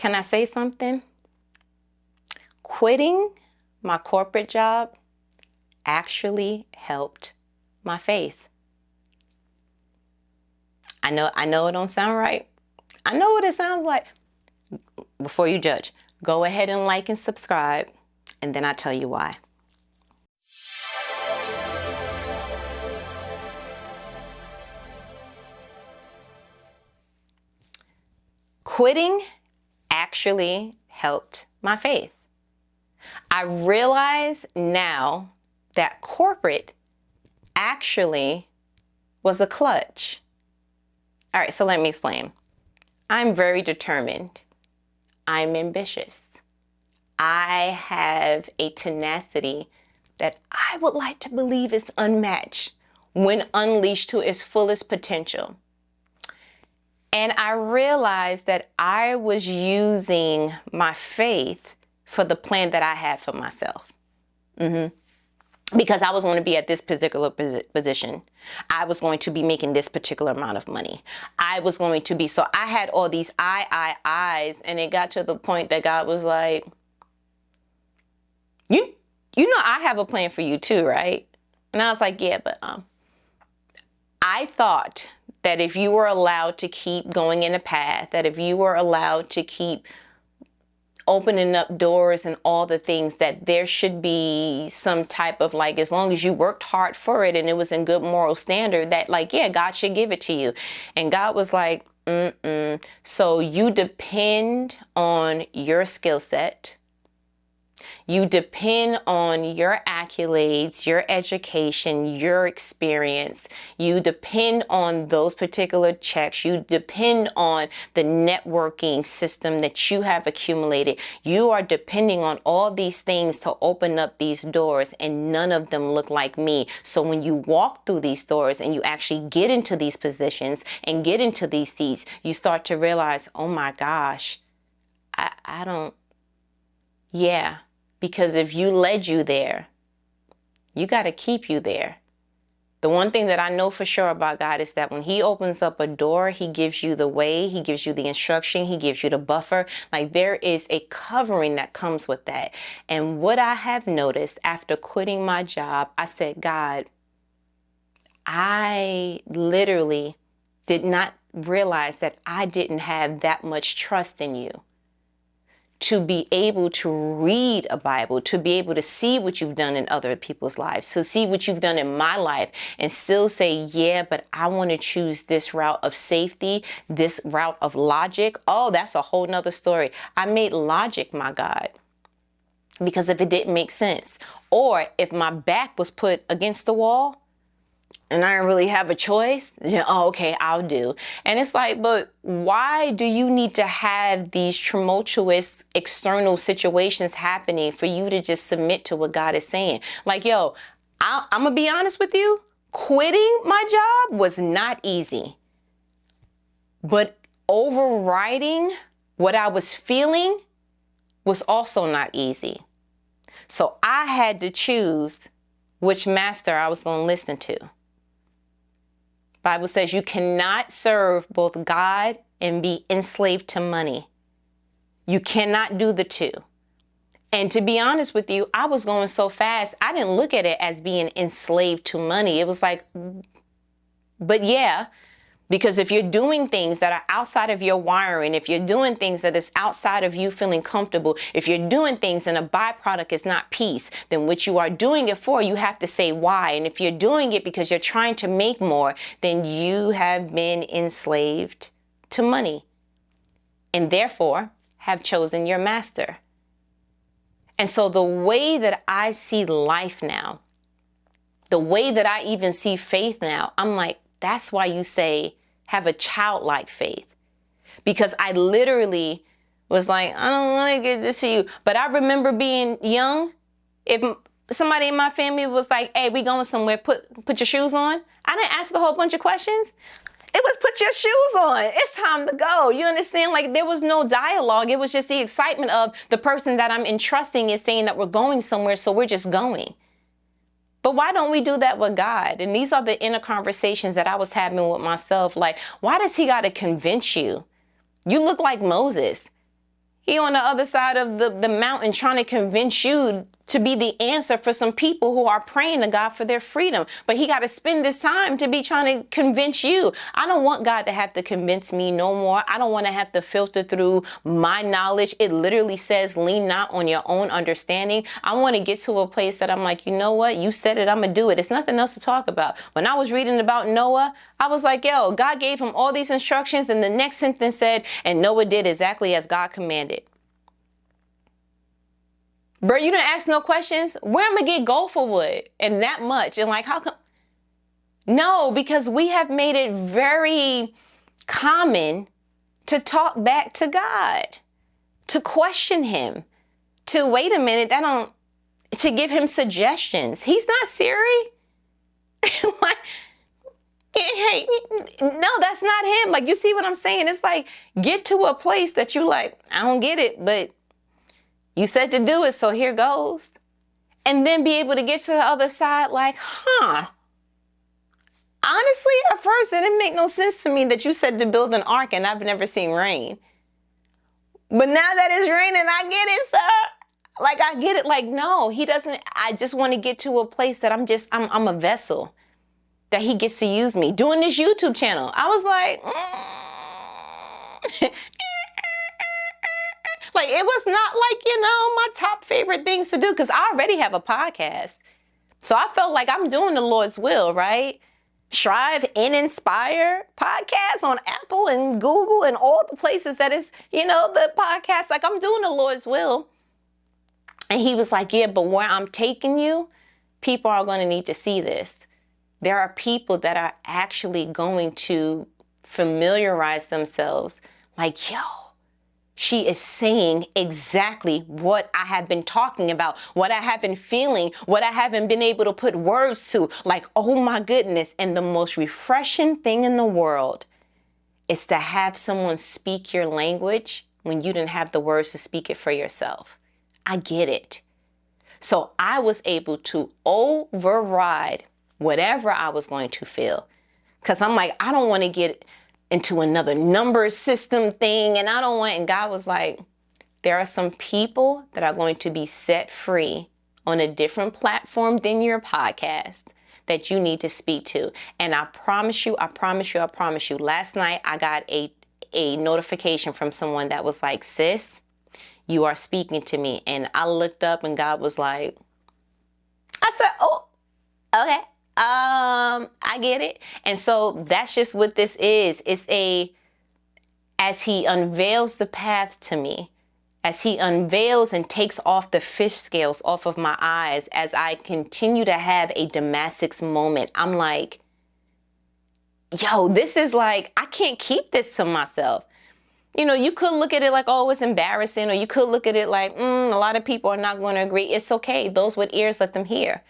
Can I say something? Quitting my corporate job actually helped my faith. I know it don't sound right. I know what it sounds like. Before you judge, go ahead and like and subscribe, and then I'll tell you why. Quitting actually helped my faith. I realize now that corporate actually was a clutch. All right, so let me explain. I'm very determined. I'm ambitious. I have a tenacity that I would like to believe is unmatched when unleashed to its fullest potential. And I realized that I was using my faith for the plan that I had for myself. Because I was going to be at this particular position. I was going to be making this particular amount of money. I was going to be, so I had all these eyes, and it got to the point that God was like, you know, I have a plan for you too, right? And I was like, yeah, but I thought that if you were allowed to keep going in a path, that if you were allowed to keep opening up doors and all the things, that there should be some type of, like, as long as you worked hard for it and it was in good moral standard, that, like, yeah, God should give it to you. And God was like, so you depend on your skill set. You depend on your accolades, your education, your experience. You depend on those particular checks. You depend on the networking system that you have accumulated. You are depending on all these things to open up these doors, and none of them look like me. So when you walk through these doors and you actually get into these positions and get into these seats, you start to realize, oh my gosh, I don't, yeah. Because if you led you there, you got to keep you there. The one thing that I know for sure about God is that when he opens up a door, he gives you the way, he gives you the instruction, he gives you the buffer. Like, there is a covering that comes with that. And what I have noticed after quitting my job, I said, God, I literally did not realize that I didn't have that much trust in you to be able to read a Bible, to be able to see what you've done in other people's lives, to see what you've done in my life, and still say, yeah, but I want to choose this route of safety, this route of logic. Oh, that's a whole nother story. I made logic my God, because if it didn't make sense, or if my back was put against the wall and I don't really have a choice, oh, okay, I'll do. And it's like, but why do you need to have these tumultuous external situations happening for you to just submit to what God is saying? Like, yo, I'm going to be honest with you. Quitting my job was not easy. But overriding what I was feeling was also not easy. So I had to choose which master I was going to listen to. Bible says you cannot serve both God and be enslaved to money. You cannot do the two. And to be honest with you, I was going so fast, I didn't look at it as being enslaved to money. It was like, but yeah, because if you're doing things that are outside of your wiring, if you're doing things that is outside of you feeling comfortable, if you're doing things and a byproduct is not peace, then what you are doing it for, you have to say why. And if you're doing it because you're trying to make more, then you have been enslaved to money and therefore have chosen your master. And so the way that I see life now, the way that I even see faith now, I'm like, that's why you say have a childlike faith. Because I literally was like, I don't want to get this to you. But I remember being young. If somebody in my family was like, hey, we going somewhere, put your shoes on. I didn't ask a whole bunch of questions. It was put your shoes on. It's time to go. You understand? Like, there was no dialogue. It was just the excitement of the person that I'm entrusting is saying that we're going somewhere. So we're just going. But why don't we do that with God? And these are the inner conversations that I was having with myself. Like, why does he got to convince you? You look like Moses. He on the other side of the mountain trying to convince you to be the answer for some people who are praying to God for their freedom. But he got to spend this time to be trying to convince you. I don't want God to have to convince me no more. I don't want to have to filter through my knowledge. It literally says, lean not on your own understanding. I want to get to a place that I'm like, you know what? You said it, I'm going to do it. It's nothing else to talk about. When I was reading about Noah, I was like, yo, God gave him all these instructions. And the next sentence said, and Noah did exactly as God commanded. Bro, you didn't ask no questions. Where am I gonna get gopher wood and that much? And like, how come? No, because we have made it very common to talk back to God, to question him, to wait a minute, to give him suggestions. He's not Siri. Like, hey, no, that's not him. Like, you see what I'm saying? It's like, get to a place that you like, I don't get it, but you said to do it, so here goes. And then be able to get to the other side like, honestly, at first, it didn't make no sense to me that you said to build an ark and I've never seen rain. But now that it's raining, I get it, sir. Like, I get it. Like, no, he doesn't. I just want to get to a place that I'm a vessel, that he gets to use me. Doing this YouTube channel, I was like, like, it was not like, my top favorite things to do, because I already have a podcast. So I felt like I'm doing the Lord's will, right? StriveNinspire podcast on Apple and Google and all the places that is, the podcast. Like, I'm doing the Lord's will. And he was like, yeah, but where I'm taking you, people are going to need to see this. There are people that are actually going to familiarize themselves like, yo, she is saying exactly what I have been talking about, what I have been feeling, what I haven't been able to put words to. Like, oh my goodness. And the most refreshing thing in the world is to have someone speak your language when you didn't have the words to speak it for yourself. I get it. So I was able to override whatever I was going to feel. Because I'm like, I don't want to get into another number system thing. And God was like, there are some people that are going to be set free on a different platform than your podcast that you need to speak to. And I promise you, last night I got a notification from someone that was like, sis, you are speaking to me. And I looked up and God was like, I said, oh, okay. I get it. And so that's just what this is. It's as he unveils the path to me, as he unveils and takes off the fish scales off of my eyes, as I continue to have a Damascus moment, I'm like, yo, this is like, I can't keep this to myself. You could look at it like, oh, it's embarrassing, or you could look at it like, a lot of people are not going to agree. It's okay. Those with ears, let them hear.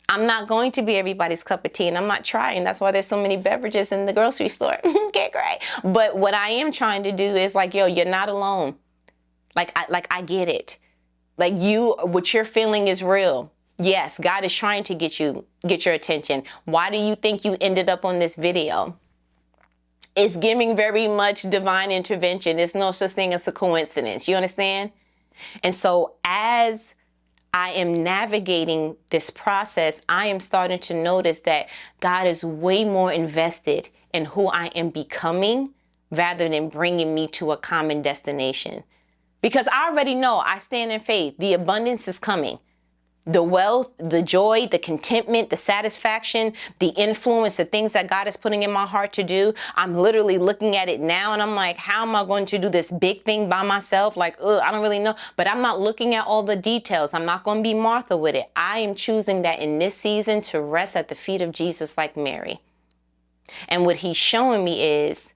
I'm not going to be everybody's cup of tea, and I'm not trying. That's why there's so many beverages in the grocery store. Okay, great. But what I am trying to do is like, yo, you're not alone. I get it. Like, what you're feeling is real. Yes, God is trying to get your attention. Why do you think you ended up on this video? It's giving very much divine intervention. There's no such thing as a coincidence. You understand? And so as I am navigating this process, I am starting to notice that God is way more invested in who I am becoming rather than bringing me to a common destination. Because I already know I stand in faith. The abundance is coming. The wealth, the joy, the contentment, the satisfaction, the influence, the things that God is putting in my heart to do. I'm literally looking at it now and I'm like, how am I going to do this big thing by myself? Like, I don't really know. But I'm not looking at all the details. I'm not going to be Martha with it. I am choosing that in this season to rest at the feet of Jesus like Mary. And what he's showing me is,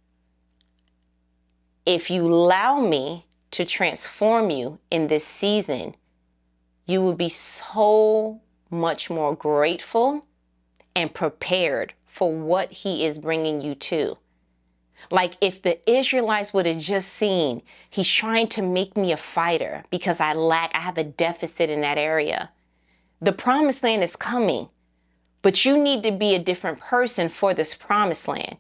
if you allow me to transform you in this season, you will be so much more grateful and prepared for what he is bringing you to. Like, if the Israelites would have just seen, he's trying to make me a fighter because I have a deficit in that area. The promised land is coming, but you need to be a different person for this promised land.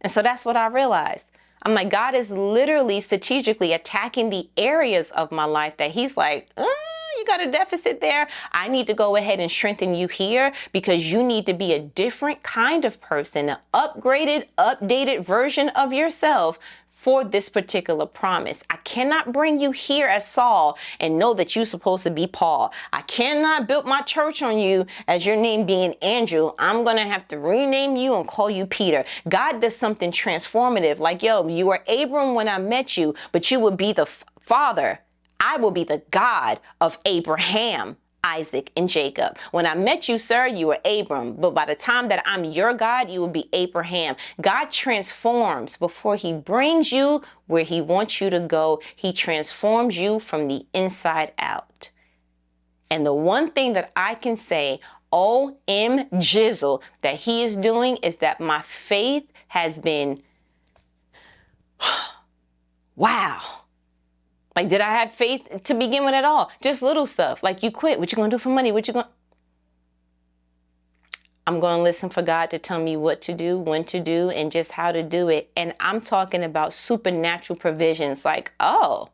And so that's what I realized. I'm like, God is literally strategically attacking the areas of my life that he's like, you got a deficit there. I need to go ahead and strengthen you here because you need to be a different kind of person, an upgraded, updated version of yourself for this particular promise. I cannot bring you here as Saul and know that you're supposed to be Paul. I cannot build my church on you as your name being Andrew. I'm going to have to rename you and call you Peter. God does something transformative. Like, yo, you were Abram when I met you, but you would be the father. I will be the God of Abraham, Isaac, and Jacob. When I met you, sir, you were Abram. But by the time that I'm your God, you will be Abraham. God transforms before he brings you where he wants you to go. He transforms you from the inside out. And the one thing that I can say, O.M. Jizzle, that he is doing is that my faith has been, wow. Like, did I have faith to begin with at all? Just little stuff. Like, you quit. What you going to do for money? I'm going to listen for God to tell me what to do, when to do, and just how to do it. And I'm talking about supernatural provisions like, oh.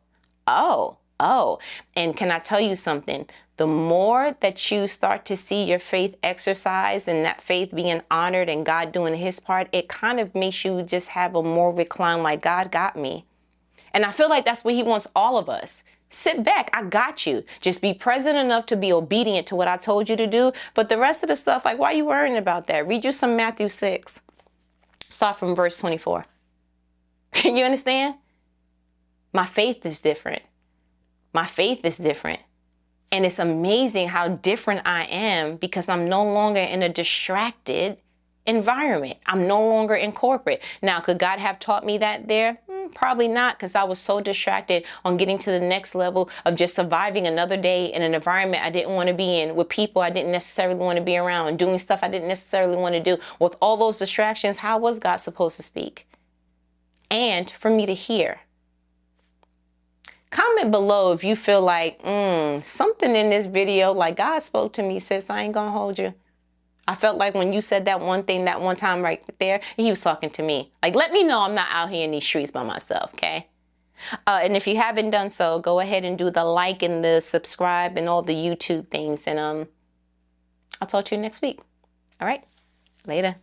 And can I tell you something? The more that you start to see your faith exercised and that faith being honored and God doing his part, it kind of makes you just have a more recline like, God got me. And I feel like that's what he wants all of us. Sit back. I got you. Just be present enough to be obedient to what I told you to do. But the rest of the stuff, like, why are you worrying about that? Read you some Matthew 6. Start from verse 24. Can you understand? My faith is different. My faith is different. And it's amazing how different I am because I'm no longer in a distracted environment. I'm no longer in corporate. Now, could God have taught me that there? Probably not, because I was so distracted on getting to the next level of just surviving another day in an environment I didn't want to be in, with people I didn't necessarily want to be around, doing stuff I didn't necessarily want to do. With all those distractions, how was God supposed to speak? And for me to hear. Comment below if you feel like something in this video, like God spoke to me, sis, I ain't gonna hold you. I felt like when you said that one thing that one time right there, he was talking to me. Like, let me know I'm not out here in these streets by myself, okay? And if you haven't done so, go ahead and do the like and the subscribe and all the YouTube things. And I'll talk to you next week. All right, later.